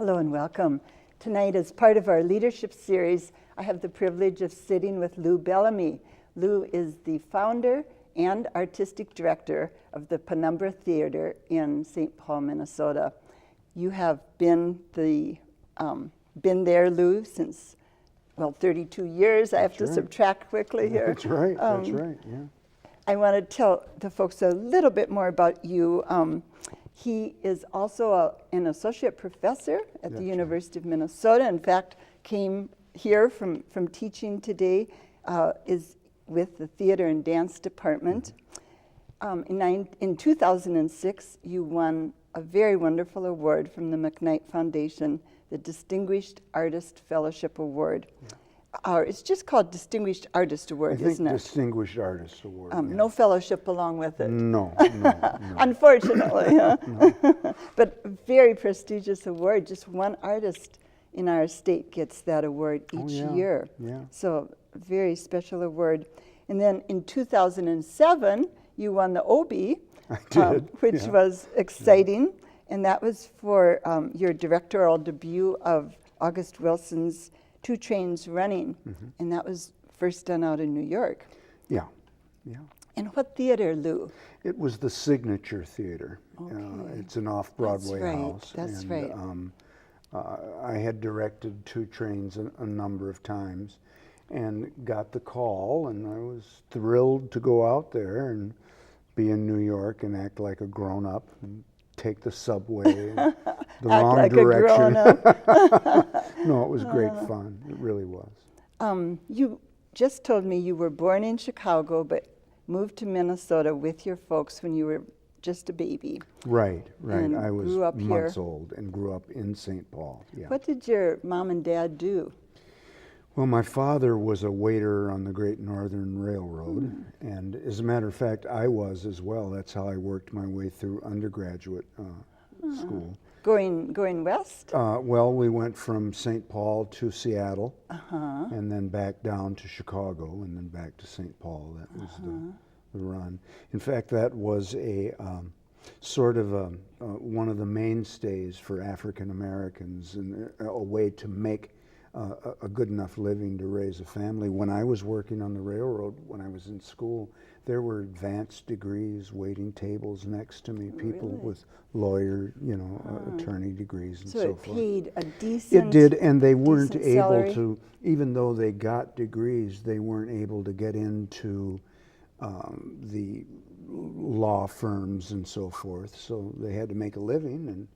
Hello and welcome. Tonight, as part of our leadership series, I have the privilege of sitting with Lou Bellamy. Lou is the founder and artistic director of the Penumbra Theater in St. Paul, Minnesota. You have been there, Lou, since 32 years. I have to subtract quickly here. That's right. That's right. Yeah. I want to tell the folks a little bit more about you. He is also an associate professor at the University of Minnesota. In fact, came here from teaching today, is with the theater and dance department. In 2006, you won a very wonderful award from the McKnight Foundation, the Distinguished Artist Fellowship Award. It's just called Distinguished Artist Award, isn't it? Distinguished Artist Award. No fellowship along with it. No. Unfortunately, huh? No. But very prestigious award. Just one artist in our state gets that award each year. Yeah. So very special award. And then in 2007, you won the Obie, I did, which was exciting. And that was for your directorial debut of August Wilson's Two Trains Running. And that was first done out in New York. Yeah. And what theater, Lou? It was the Signature Theater. Okay. It's an off-Broadway house. That's right. I had directed Two Trains a number of times and got the call, and I was thrilled to go out there and be in New York and act like a grown-up and take the subway the wrong like direction. No, it was great fun. It really was. You just told me you were born in Chicago, but moved to Minnesota with your folks when you were just a baby. Right. And I was grew up months here. old and grew up in St. Paul. Yeah. What did your mom and dad do? Well, my father was a waiter on the Great Northern Railroad, and as a matter of fact, I was as well. That's how I worked my way through undergraduate school. Going west? Well, we went from St. Paul to Seattle, and then back down to Chicago, and then back to St. Paul. That was the run. In fact, that was a sort of one of the mainstays for African Americans, and a way to make a good enough living to raise a family. When I was working on the railroad, when I was in school, there were advanced degrees waiting tables next to me, people with lawyer, attorney degrees and so forth. So it paid a decent It did, and they weren't able salary. to, even though they got degrees, they weren't able to get into the law firms and so forth. So they had to make a living, and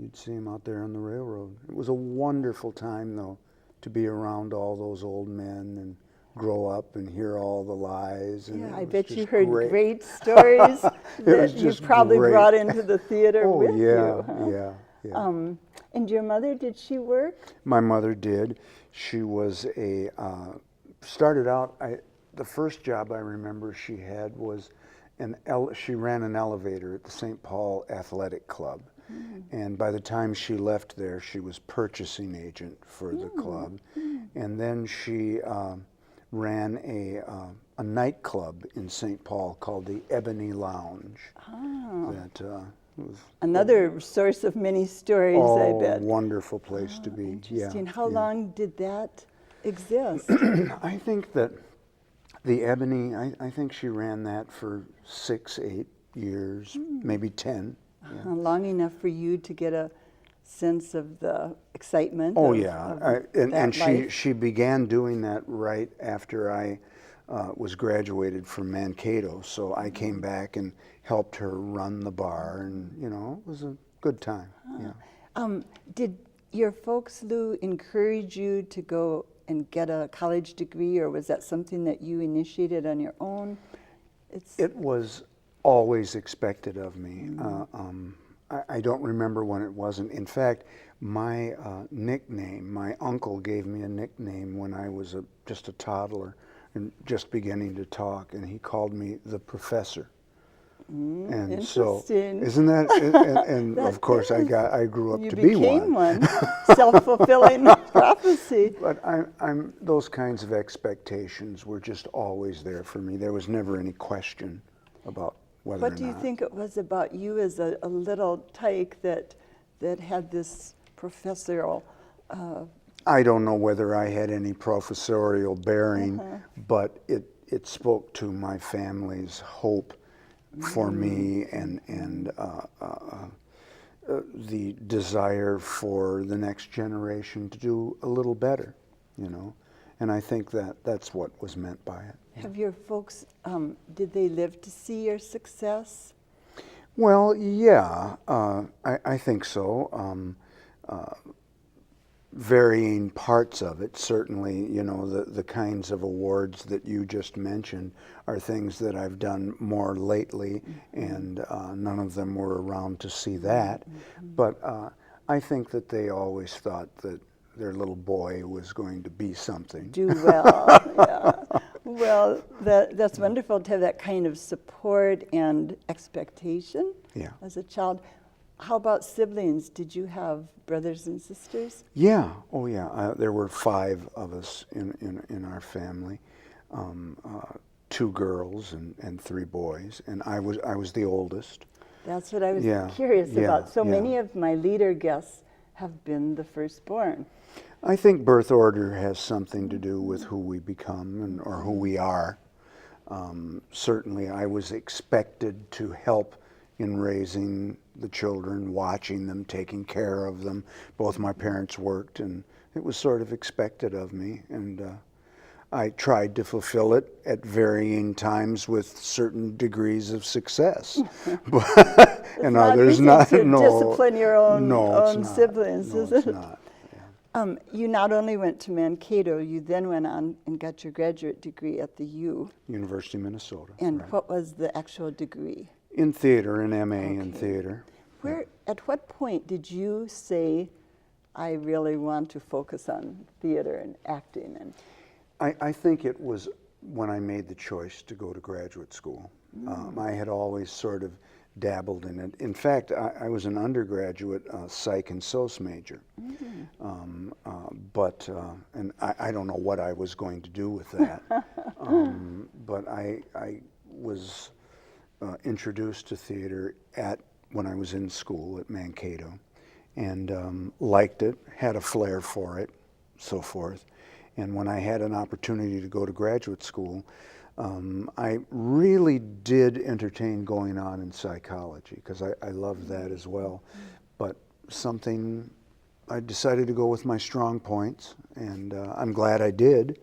you'd see them out there on the railroad. It was a wonderful time, though, to be around all those old men and grow up and hear all the lies. And I bet you heard great stories that you probably brought into the theater with you. Huh? Yeah. And your mother, did she work? My mother did. She was started out, the first job I remember she had was she ran an elevator at the St. Paul Athletic Club. And by the time she left there, she was purchasing agent for the club. And then she ran a nightclub in St. Paul called the Ebony Lounge. That was another source of many stories, I bet. Wonderful place to be. Interesting. How long did that exist? I think that the Ebony, I think she ran that for 6-8 years, maybe 10. Long enough for you to get a sense of the excitement. Oh, and she began doing that right after I was graduated from Mankato. So I came back and helped her run the bar, and it was a good time. Did your folks, Lou, encourage you to go and get a college degree, or was that something that you initiated on your own? It was always expected of me. I don't remember when it wasn't. In fact, my nickname, my uncle gave me a nickname when I was just a toddler and just beginning to talk, and he called me the Professor. And so, isn't that? And of course, I grew up to be one. You became one. Self-fulfilling prophecy. But those kinds of expectations were just always there for me. There was never any question about whether or not. What do you think it was about you as a little tyke that had this professorial. I don't know whether I had any professorial bearing, but it spoke to my family's hope for me and the desire for the next generation to do a little better, you know. And I think that's what was meant by it. Have your folks, did they live to see your success? Well, yeah, I think so. Varying parts of it, certainly, you know, the kinds of awards that you just mentioned are things that I've done more lately, and none of them were around to see that. But I think that they always thought that their little boy was going to be something. Do well, yeah. Well, that's wonderful to have that kind of support and expectation as a child. How about siblings? Did you have brothers and sisters? Yeah, oh yeah. There were 5 of us in our family, 2 girls and 3 boys, and I was the oldest. That's what I was curious about. So many of my leader guests have been the firstborn. I think birth order has something to do with who we become or who we are. Certainly, I was expected to help in raising the children, watching them, taking care of them. Both my parents worked, and it was sort of expected of me. And I tried to fulfill it at varying times with certain degrees of success. And others not. To no, discipline your own siblings, no, is it's it? not. You not only went to Mankato, you then went on and got your graduate degree at the U. University of Minnesota. And right. what was the actual degree? In theater, an MA in theater. At what point did you say, I really want to focus on theater and acting? And I think it was when I made the choice to go to graduate school. I had always sort of dabbled in it. In fact, I was an undergraduate psych and soc major. But I don't know what I was going to do with that. But I was introduced to theater when I was in school at Mankato, and liked it, had a flair for it, so forth. And when I had an opportunity to go to graduate school, I really did entertain going on in psychology, because I loved that as well. But I decided to go with my strong points, and I'm glad I did.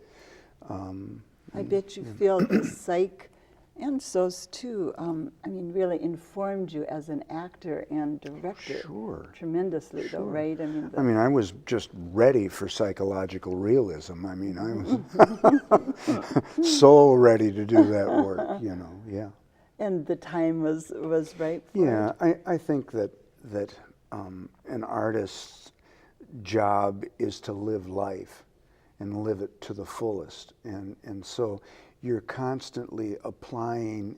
I bet you feel the psych and soc too, I mean, really informed you as an actor and director. Sure. Tremendously, though, right? I mean, I was just ready for psychological realism. I mean, I was so ready to do that work, you know, yeah. And the time was right for it? I think that an artist's job is to live life and live it to the fullest. And so you're constantly applying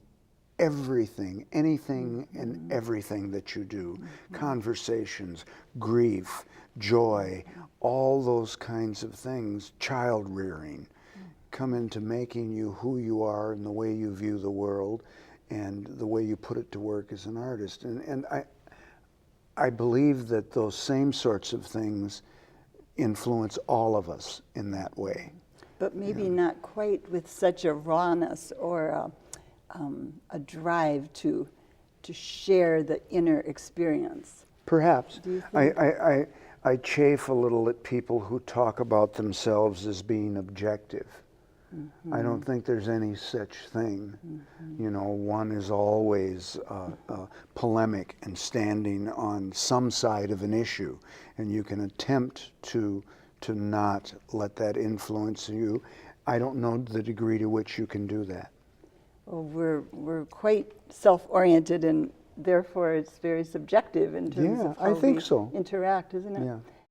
everything, anything and everything that you do, conversations, grief, joy, all those kinds of things, child rearing, come into making you who you are and the way you view the world and the way you put it to work as an artist. And I believe that those same sorts of things influence all of us in that way. But maybe not quite with such a rawness or a drive to share the inner experience. Perhaps. Do you think? I chafe a little at people who talk about themselves as being objective. I don't think there's any such thing. You know, one is always polemic and standing on some side of an issue, and you can attempt to not let that influence you. I don't know the degree to which you can do that. Well, we're quite self-oriented, and therefore it's very subjective in terms of how I think we so. interact, isn't it? Yeah.